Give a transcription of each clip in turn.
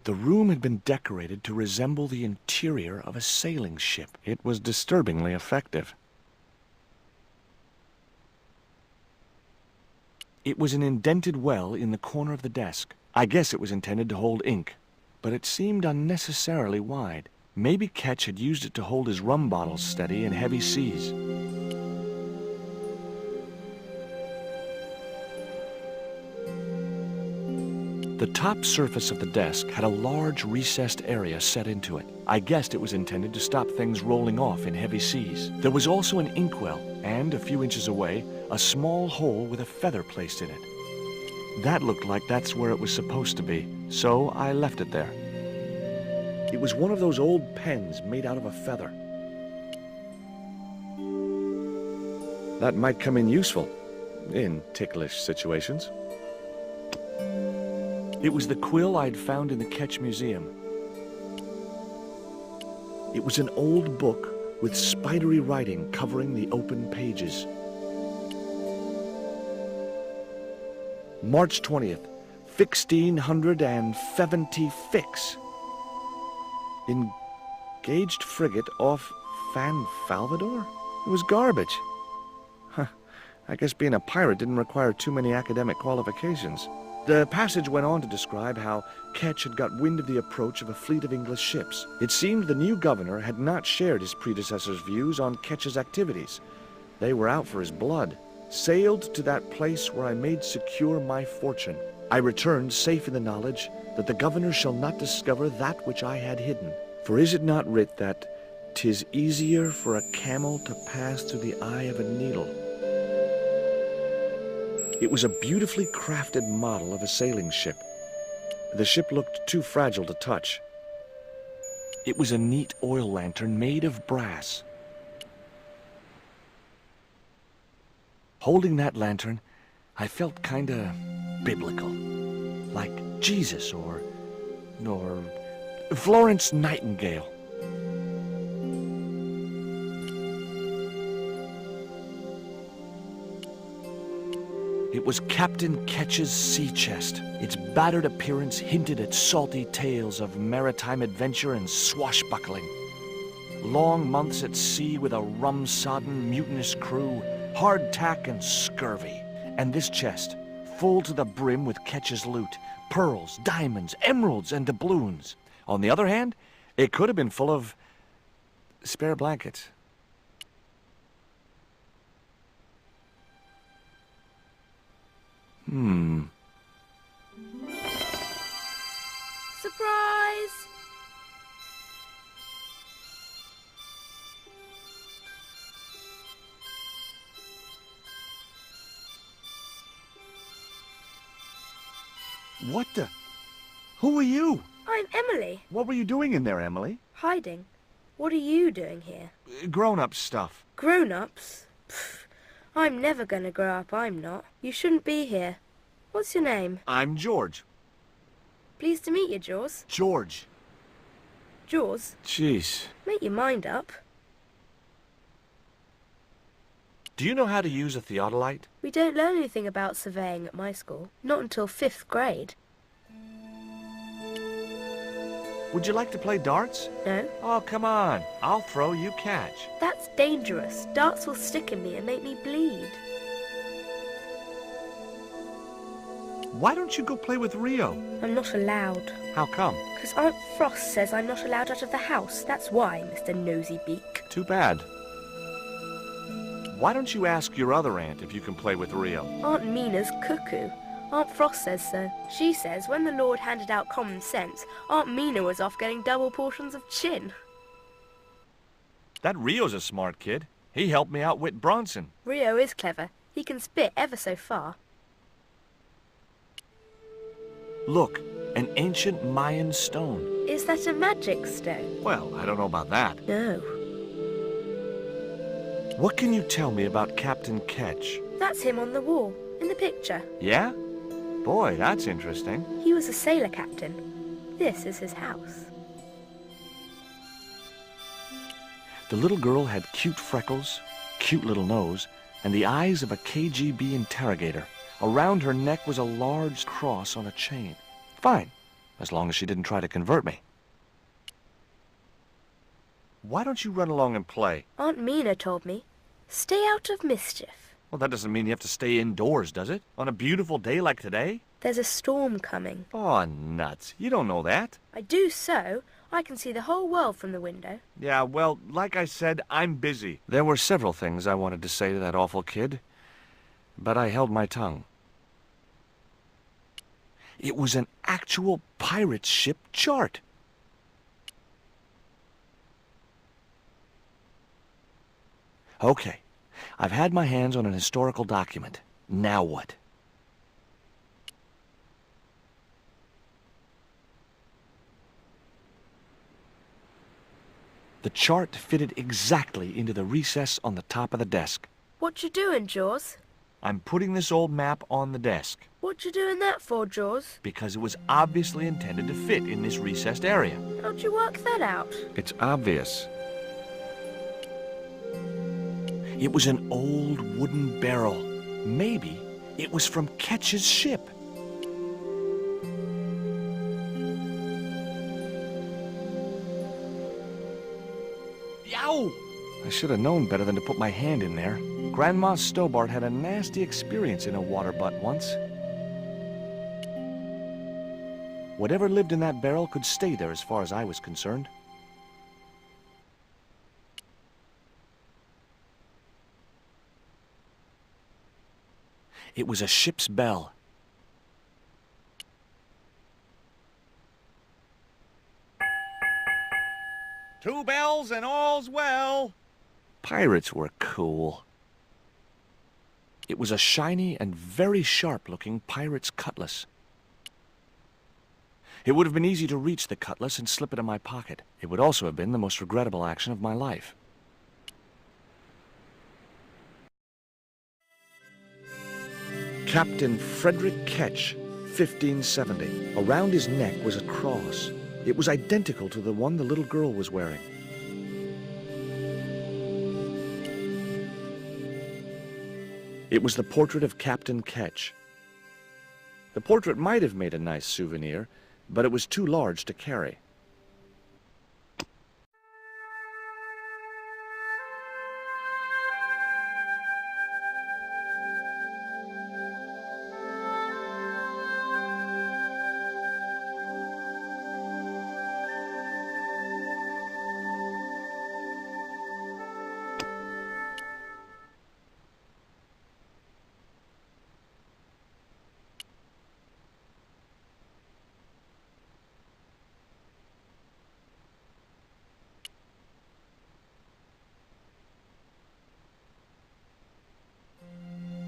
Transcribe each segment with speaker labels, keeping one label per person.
Speaker 1: The room had been decorated to resemble the interior of a sailing ship. It was disturbingly effective. It was an indented well in the corner of the desk. I guess it was intended to hold ink, but it seemed unnecessarily wide. Maybe Ketch had used it to hold his rum bottles steady in heavy seas. The top surface of the desk had a large recessed area set into it. I guessed it was intended to stop things rolling off in heavy seas. There was also an inkwell, and a few inches away, a small hole with a feather placed in it. That looked like that's where it was supposed to be, so I left it there. It was one of those old pens made out of a feather. That might come in useful, in ticklish situations. It was the quill I'd found in the Ketch Museum. It was an old book with spidery writing covering the open pages. March 20th, 1676. Engaged frigate off Fan Salvador? It was garbage. Huh. I guess being a pirate didn't require too many academic qualifications. The passage went on to describe how Ketch had got wind of the approach of a fleet of English ships. It seemed the new governor had not shared his predecessor's views on Ketch's activities. They were out for his blood. Sailed to that place where I made secure my fortune. I returned safe in the knowledge that the governor shall not discover that which I had hidden. For is it not writ that 'tis easier for a camel to pass through the eye of a needle? It was a beautifully crafted model of a sailing ship. The ship looked too fragile to touch. It was a neat oil lantern made of brass. Holding that lantern, I felt kinda biblical. Like Jesus or Florence Nightingale. It was Captain Ketch's sea chest. Its battered appearance hinted at salty tales of maritime adventure and swashbuckling. Long months at sea with a rum-sodden, mutinous crew, hardtack and scurvy. And this chest, full to the brim with Ketch's loot, pearls, diamonds, emeralds, and doubloons. On the other hand, it could have been full of spare blankets.
Speaker 2: Surprise!
Speaker 1: What the? Who are you?
Speaker 2: I'm Emily.
Speaker 1: What were you doing in there, Emily?
Speaker 2: Hiding. What are you doing here?
Speaker 1: Grown-up stuff.
Speaker 2: Grown-ups? Pfft, I'm never gonna grow up, I'm not. You shouldn't be here. What's your name?
Speaker 1: I'm George.
Speaker 2: Pleased to meet you, Jaws.
Speaker 1: George.
Speaker 2: Jaws?
Speaker 1: Jeez.
Speaker 2: Make your mind up.
Speaker 1: Do you know how to use a theodolite?
Speaker 2: We don't learn anything about surveying at my school. Not until 5th grade.
Speaker 1: Would you like to play darts?
Speaker 2: No?
Speaker 1: Oh, come on. I'll throw, you catch.
Speaker 2: That's dangerous. Darts will stick in me and make me bleed.
Speaker 1: Why don't you go play with Rio?
Speaker 2: I'm not allowed.
Speaker 1: How come?
Speaker 2: Because Aunt Frost says I'm not allowed out of the house. That's why, Mr. Nosy Beak.
Speaker 1: Too bad. Why don't you ask your other aunt if you can play with Rio?
Speaker 2: Aunt Mina's cuckoo. Aunt Frost says so. She says when the Lord handed out common sense, Aunt Mina was off getting double portions of chin.
Speaker 1: That Rio's a smart kid. He helped me outwit Bronson.
Speaker 2: Rio is clever. He can spit ever so far.
Speaker 1: Look, an ancient Mayan stone.
Speaker 2: Is that a magic stone?
Speaker 1: Well, I don't know about that.
Speaker 2: No.
Speaker 1: What can you tell me about Captain Ketch?
Speaker 2: That's him on the wall, in the picture.
Speaker 1: Yeah? Boy, that's interesting.
Speaker 2: He was a sailor captain. This is his house.
Speaker 1: The little girl had cute freckles, cute little nose, and the eyes of a KGB interrogator. Around her neck was a large cross on a chain. Fine. as long as she didn't try to convert me. Why don't you run along and play?
Speaker 2: Aunt Mina told me. Stay out of mischief.
Speaker 1: Well, that doesn't mean you have to stay indoors, does it? On a beautiful day like today?
Speaker 2: There's a storm coming.
Speaker 1: Oh, nuts. You don't know that.
Speaker 2: I do so. I can see the whole world from the window.
Speaker 1: Yeah, well, like I said, I'm busy. There were several things I wanted to say to that awful kid, but I held my tongue. It was an actual pirate ship chart. Okay, I've had my hands on an historical document. Now what? The chart fitted exactly into the recess on the top of the desk.
Speaker 2: What you doing, Jaws?
Speaker 1: I'm putting this old map on the desk
Speaker 2: What you doing that for, Jaws?
Speaker 1: because it was obviously intended to fit in this recessed area.
Speaker 2: How'd you work that out?
Speaker 1: It's obvious. It was an old wooden barrel. Maybe it was from Ketch's ship. Yow! I should have known better than to put my hand in there. Grandma Stobart had a nasty experience in a water butt once. Whatever lived in that barrel could stay there as far as I was concerned. It was a ship's bell. Two bells and all's well. Pirates were cool. It was a shiny and very sharp-looking pirate's cutlass. It would have been easy to reach the cutlass and slip it in my pocket. It would also have been the most regrettable action of my life. Captain Frederick Ketch, 1570. Around his neck was a cross. It was identical to the one the little girl was wearing. It was the portrait of Captain Ketch. The portrait might have made a nice souvenir, but it was too large to carry.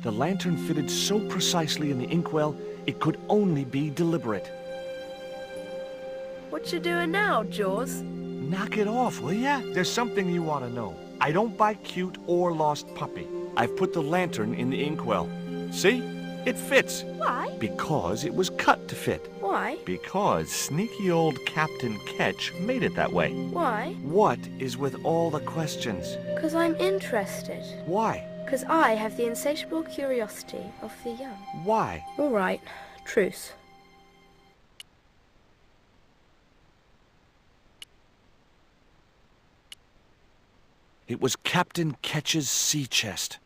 Speaker 1: The lantern fitted so precisely in the inkwell, it could only be deliberate.
Speaker 2: What you doing now, Jaws?
Speaker 1: Knock it off, will ya? There's something you ought to know. I don't buy cute or lost puppy. I've put the lantern in the inkwell. See? It fits.
Speaker 2: Why?
Speaker 1: Because it was cut to fit.
Speaker 2: Why?
Speaker 1: Because sneaky old Captain Ketch made it that way.
Speaker 2: Why?
Speaker 1: What is with all the questions?
Speaker 2: 'Cause I'm interested.
Speaker 1: Why?
Speaker 2: 'Cause I have the insatiable curiosity of the young.
Speaker 1: Why?
Speaker 2: All right. Truce.
Speaker 1: It was Captain Ketch's sea chest.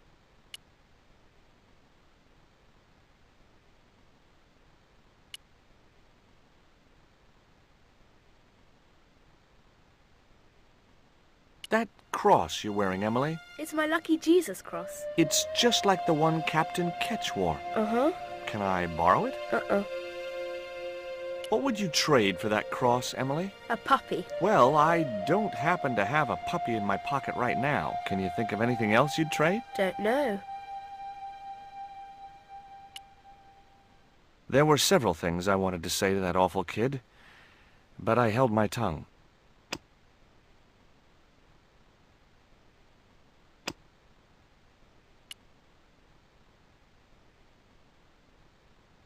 Speaker 1: That cross you're wearing, Emily,
Speaker 2: It's my lucky Jesus cross.
Speaker 1: it's just like the one Captain Ketch wore.
Speaker 2: Uh-huh.
Speaker 1: Can I borrow it?
Speaker 2: Uh-uh.
Speaker 1: What would you trade for that cross, Emily?
Speaker 2: A puppy.
Speaker 1: Well, I don't happen to have a puppy in my pocket right now. Can you think of anything else you'd trade?
Speaker 2: Don't know.
Speaker 1: There were several things I wanted to say to that awful kid, but I held my tongue.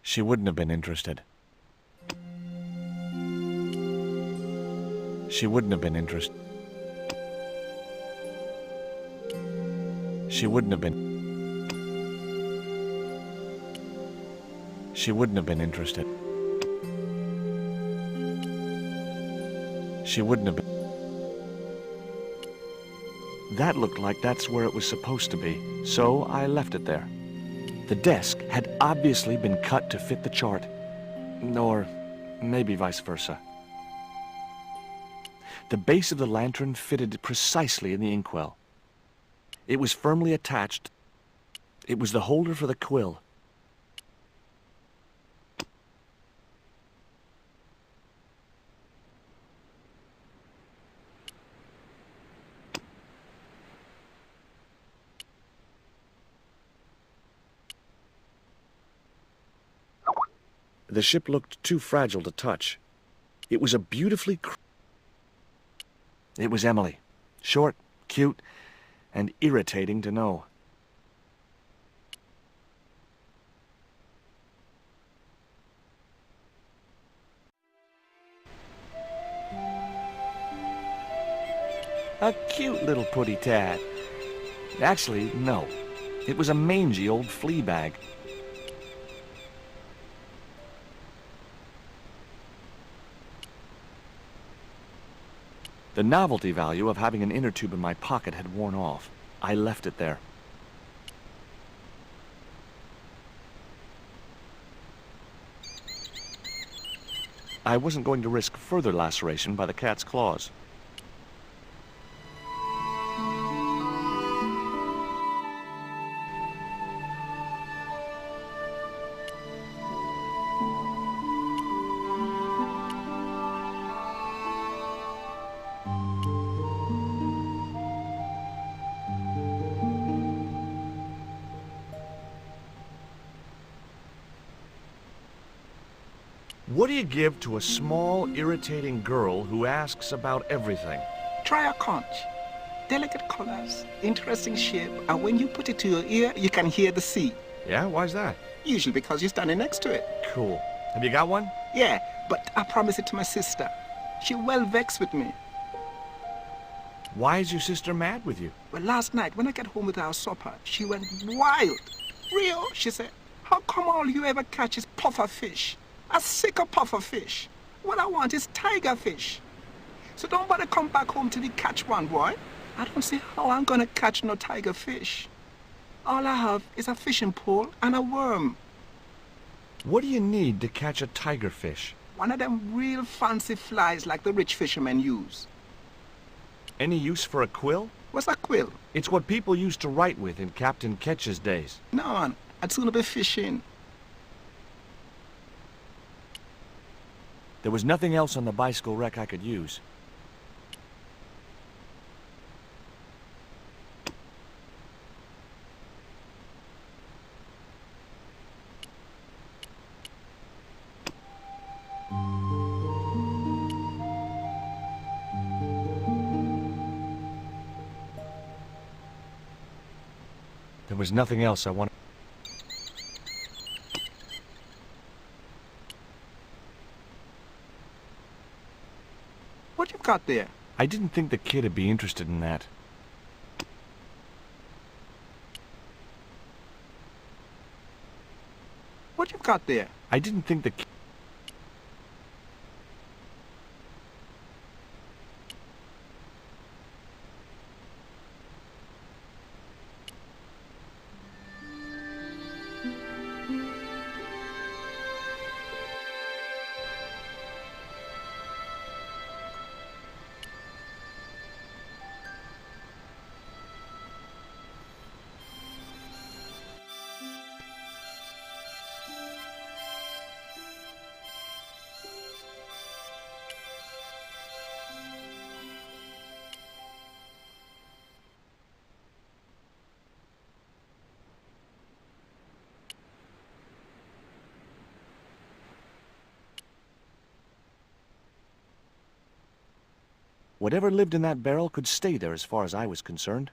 Speaker 1: She wouldn't have been interested. She wouldn't have been interested. She wouldn't have been. She wouldn't have been interested. She wouldn't have been. That looked like that's where it was supposed to be, so I left it there. The desk had obviously been cut to fit the chart. Or maybe vice versa. The base of the lantern fitted precisely in the inkwell. It was firmly attached. It was the holder for the quill. The ship looked too fragile to touch. It was a beautifully... It was Emily. Short, cute, and irritating to know. A cute little putty tad. Actually, no. It was a mangy old flea bag. The novelty value of having an inner tube in my pocket had worn off. I left it there. I wasn't going to risk further laceration by the cat's claws. What do you give to a small, irritating girl who asks about everything?
Speaker 3: Try a conch. Delicate colors, interesting shape, and when you put it to your ear, you can hear the sea.
Speaker 1: Yeah? Why's that?
Speaker 3: Usually because you're standing next to it.
Speaker 1: Cool. Have you got one?
Speaker 3: Yeah, but I promised it to my sister. She well vexed with me.
Speaker 1: Why is your sister mad with you?
Speaker 3: Well, last night, when I got home with our supper, she went wild. Rio, she said, how come all you ever catch is puffer fish? A sicker puffer fish. What I want is tiger fish. So don't bother come back home till you catch one, boy. I don't see how I'm gonna catch no tiger fish. All I have is a fishing pole and a worm.
Speaker 1: What do you need to catch a tiger fish?
Speaker 3: One of them real fancy flies like the rich fishermen use.
Speaker 1: Any use for a quill?
Speaker 3: What's a quill?
Speaker 1: It's what people used to write with in Captain Ketch's days.
Speaker 3: No, man. I'd sooner be fishing.
Speaker 1: There was nothing else on the bicycle wreck I could use. There was nothing else I wanted.
Speaker 3: What you got there?
Speaker 1: I didn't think the kid would be interested in that.
Speaker 3: What you got there?
Speaker 1: I didn't think the kid... Whatever lived in that barrel could stay there as far as I was concerned.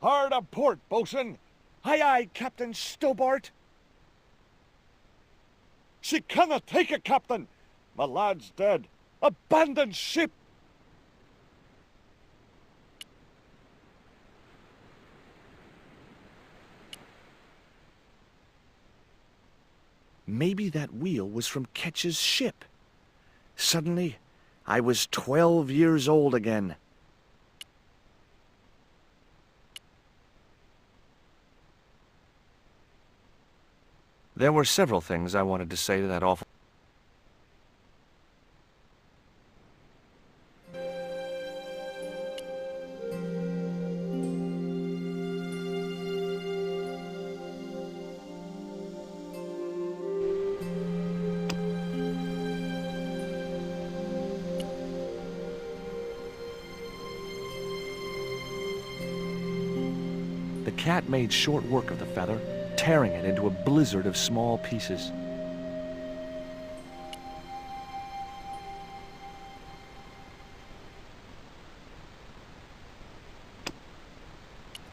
Speaker 1: Hard a port, bosun! Aye, aye, Captain Stobart! She cannot take it, Captain! My lad's dead. Abandon ship! Maybe that wheel was from Ketch's ship. Suddenly, I was 12 years old again. There were several things I wanted to say to that awful... The cat made short work of the feather, tearing it into a blizzard of small pieces.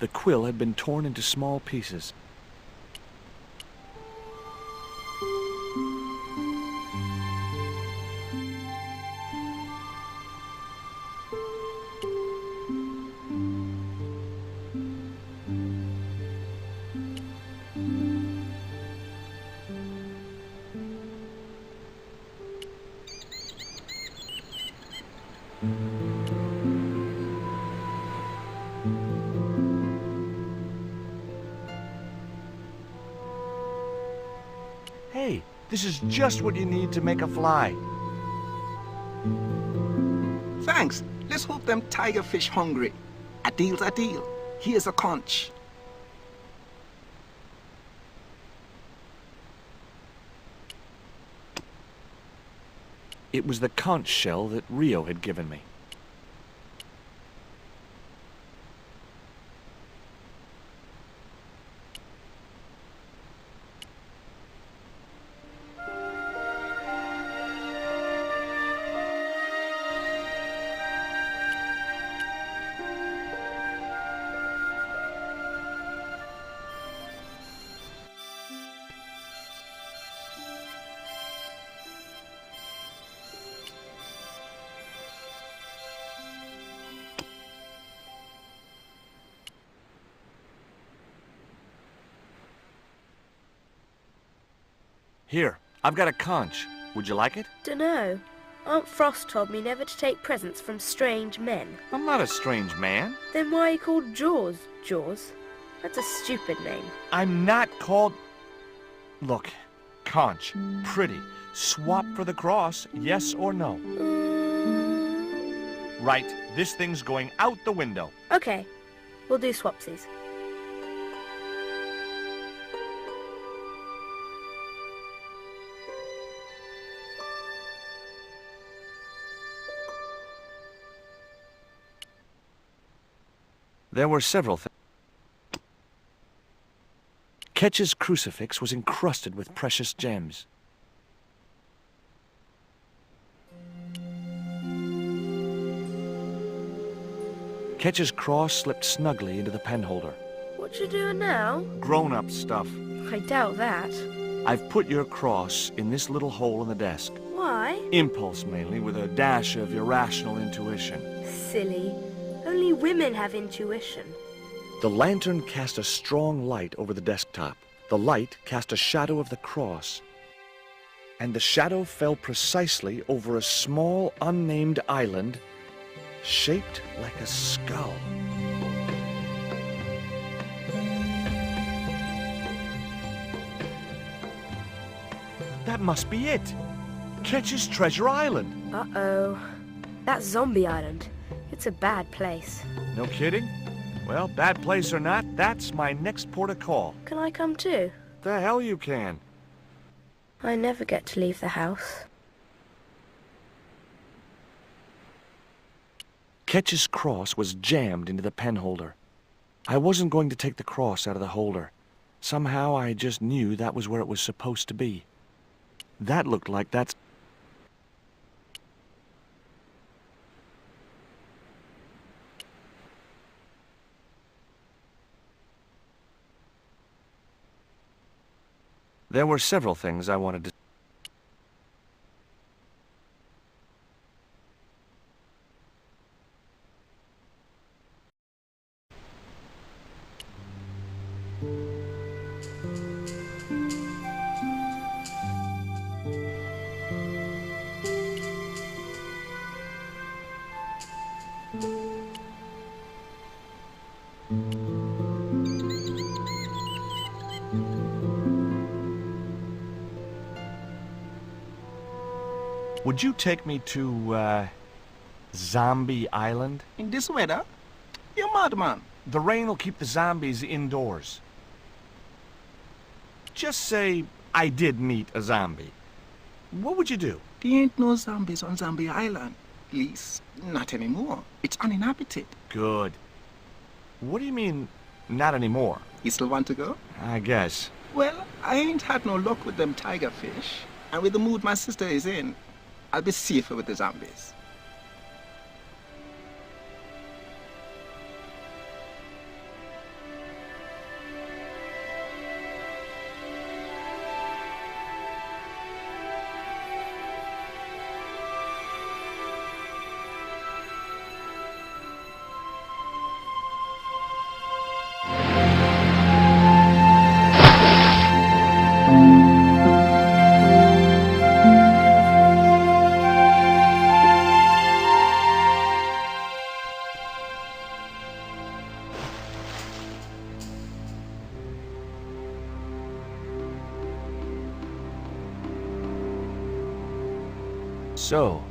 Speaker 1: The quill had been torn into small pieces. Hey, this is just what you need to make a fly.
Speaker 3: Thanks. Let's hope them tiger fish hungry. A deal's a deal. Here's a conch.
Speaker 1: It was the conch shell that Rio had given me. Here, I've got a conch. Would you like it?
Speaker 2: Dunno. Aunt Frost told me never to take presents from strange men.
Speaker 1: I'm not a strange man.
Speaker 2: Then why are you called Jaws, Jaws? That's a stupid name.
Speaker 1: I'm not called... Look, conch, pretty. Swap for the cross, yes or no? Right, this thing's going out the window.
Speaker 2: Okay, we'll do swapsies.
Speaker 1: There were several things. Ketch's crucifix was encrusted with precious gems. Ketch's cross slipped snugly into the penholder.
Speaker 2: What you doing now?
Speaker 1: Grown-up stuff.
Speaker 2: I doubt that.
Speaker 1: I've put your cross in this little hole in the desk.
Speaker 2: Why?
Speaker 1: Impulse, mainly, with a dash of irrational intuition.
Speaker 2: Silly. Only women have intuition.
Speaker 1: The lantern cast a strong light over the desktop. The light cast a shadow of the cross. And the shadow fell precisely over a small, unnamed island shaped like a skull. That must be it. Ketch's Treasure Island.
Speaker 2: Uh-oh. That's Zombie Island. It's a bad place.
Speaker 1: No kidding? Well, bad place or not, that's my next port of call.
Speaker 2: Can I come too?
Speaker 1: The hell you can.
Speaker 2: I never get to leave the house.
Speaker 1: Ketch's cross was jammed into the penholder. I wasn't going to take the cross out of the holder. Somehow I just knew that was where it was supposed to be. That looked like that's... There were several things I wanted to... Would you take me to, Zombie Island?
Speaker 3: In this weather? You're mad, man.
Speaker 1: The rain will keep the zombies indoors. Just say I did meet a zombie. What would you do?
Speaker 3: There ain't no zombies on Zombie Island. At least, not anymore. It's uninhabited.
Speaker 1: Good. What do you mean, not anymore?
Speaker 3: You still want to go?
Speaker 1: I guess.
Speaker 3: Well, I ain't had no luck with them tiger fish. And with the mood my sister is in, I'll be safer with the zombies.
Speaker 1: So,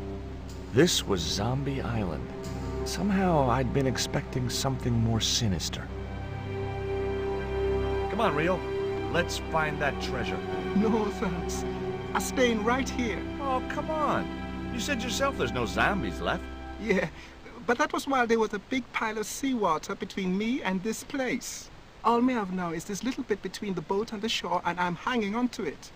Speaker 1: this was Zombie Island. Somehow I'd been expecting something more sinister. Come on, Rio. Let's find that treasure.
Speaker 3: No, thanks. I'm staying right here.
Speaker 1: Oh, come on. You said yourself there's no zombies left.
Speaker 3: Yeah, but that was while there was a big pile of seawater between me and this place. All me have now is this little bit between the boat and the shore, and I'm hanging on to it.